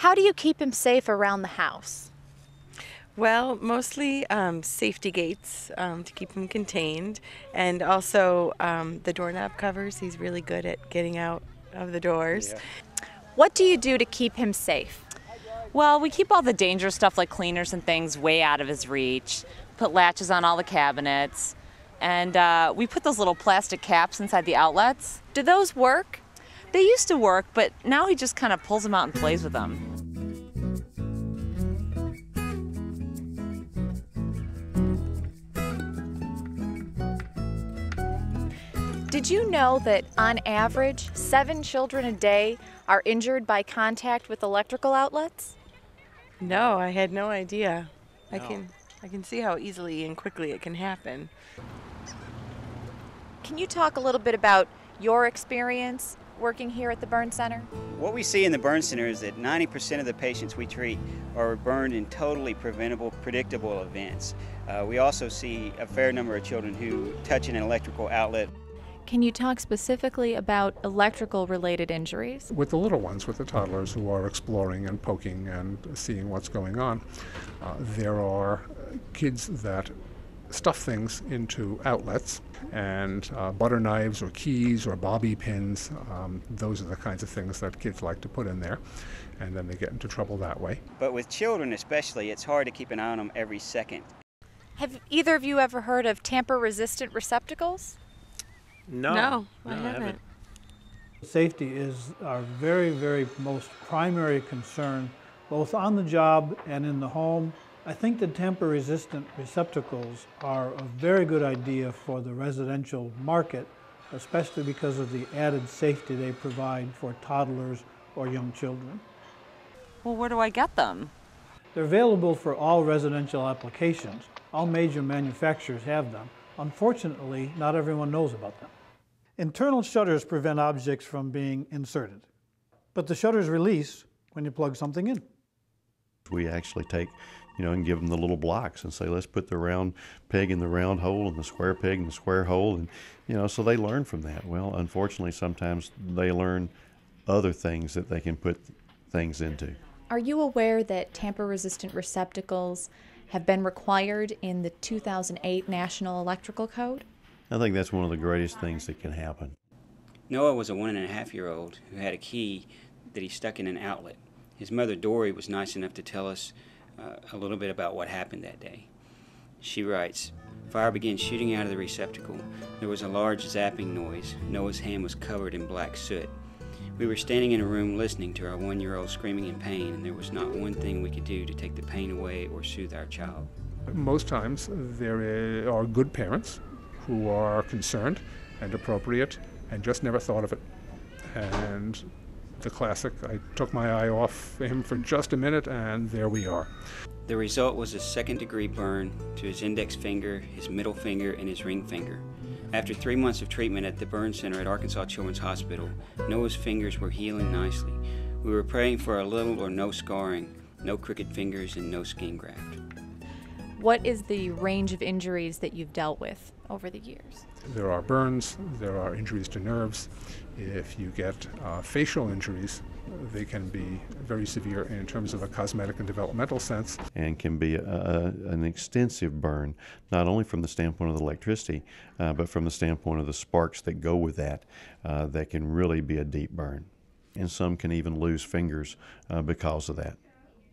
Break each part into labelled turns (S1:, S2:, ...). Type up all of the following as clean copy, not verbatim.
S1: How do you keep him safe around the house?
S2: Well, mostly safety gates to keep him contained, and also the doorknob covers. He's really good at getting out of the doors.
S3: Yeah.
S1: What do you do to keep him safe?
S4: Well, we keep all the dangerous stuff like cleaners and things way out of his reach, put latches on all the cabinets, and we put those little plastic caps inside the outlets.
S1: Do those work?
S4: They used to work, but now he just kind of pulls them out and plays with them.
S1: Did you know that on average, 7 children a day are injured by contact with electrical outlets?
S2: No, I had no idea.
S3: No.
S2: I can see how easily and quickly it can happen.
S1: Can you talk a little bit about your experience working here at the Burn Center?
S3: What we see in the Burn Center is that 90% of the patients we treat are burned in totally preventable, predictable events. We also see a fair number of children who touch an electrical outlet.
S1: Can you talk specifically about electrical related injuries?
S5: With the little ones, with the toddlers who are exploring and poking and seeing what's going on, there are kids that stuff things into outlets, and butter knives or keys or bobby pins, those are the kinds of things that kids like to put in there, and then they get into trouble that way.
S3: But with children especially, it's hard to keep an eye on them every second.
S1: Have either of you ever heard of tamper resistant receptacles?
S2: No, I haven't.
S6: Safety is our very, very most primary concern, both on the job and in the home. I think the tamper-resistant receptacles are a very good idea for the residential market, especially because of the added safety they provide for toddlers or young children.
S4: Well, where do I get them?
S6: They're available for all residential applications. All major manufacturers have them. Unfortunately, not everyone knows about them. Internal shutters prevent objects from being inserted, but the shutters release when you plug something in.
S7: We actually take, and give them the little blocks and say, let's put the round peg in the round hole and the square peg in the square hole, and so they learn from that. Well, unfortunately, sometimes they learn other things that they can put things into.
S1: Are you aware that tamper-resistant receptacles have been required in the 2008 National Electrical Code?
S7: I think that's one of the greatest things that can happen.
S3: Noah was a 1.5-year-old who had a key that he stuck in an outlet. His mother, Dory, was nice enough to tell us a little bit about what happened that day. She writes, "Fire began shooting out of the receptacle. There was a large zapping noise. Noah's hand was covered in black soot. We were standing in a room listening to our 1-year-old screaming in pain, and there was not one thing we could do to take the pain away or soothe our child."
S5: Most times there are good parents who are concerned and appropriate and just never thought of it. And the classic, I took my eye off him for just a minute and there we are.
S3: The result was a 2nd-degree burn to his index finger, his middle finger, and his ring finger. After 3 months of treatment at the Burn Center at Arkansas Children's Hospital, Noah's fingers were healing nicely. We were praying for a little or no scarring, no crooked fingers, and no skin graft.
S1: What is the range of injuries that you've dealt with over the years?
S5: There are burns, there are injuries to nerves. If you get facial injuries, they can be very severe in terms of a cosmetic and developmental sense.
S7: And can be an extensive burn, not only from the standpoint of the electricity, but from the standpoint of the sparks that go with that. That can really be a deep burn. And some can even lose fingers because of that.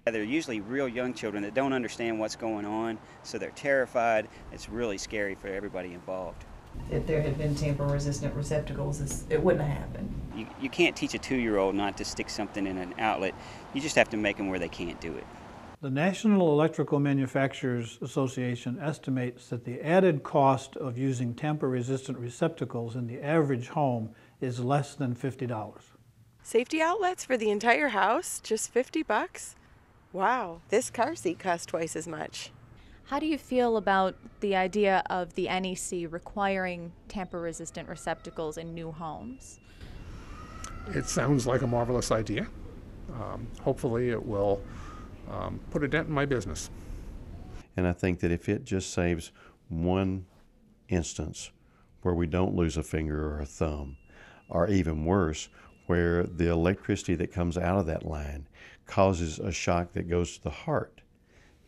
S3: They're usually real young children that don't understand what's going on, so they're terrified. It's really scary for everybody involved.
S8: If there had been tamper-resistant receptacles, it wouldn't have happened.
S3: You can't teach a 2-year-old not to stick something in an outlet. You just have to make them where they can't do it.
S6: The National Electrical Manufacturers Association estimates that the added cost of using tamper-resistant receptacles in the average home is less than $50.
S2: Safety outlets for the entire house, just $50? Wow, this car seat costs twice as much.
S1: How do you feel about the idea of the NEC requiring tamper-resistant receptacles in new homes?
S5: It sounds like a marvelous idea. Hopefully it will put a dent in my business.
S7: And I think that if it just saves one instance where we don't lose a finger or a thumb, or even worse, where the electricity that comes out of that line causes a shock that goes to the heart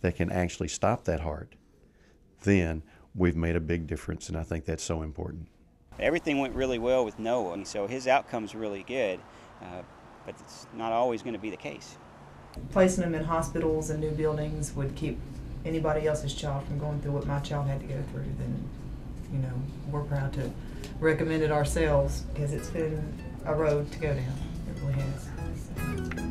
S7: that can actually stop that heart, then we've made a big difference, and I think that's so important.
S3: Everything went really well with Noah, and so his outcome's really good, but it's not always going to be the case.
S8: Placing them in hospitals and new buildings would keep anybody else's child from going through what my child had to go through. Then, you know, we're proud to recommend it ourselves because it's been a road to go down. It really has.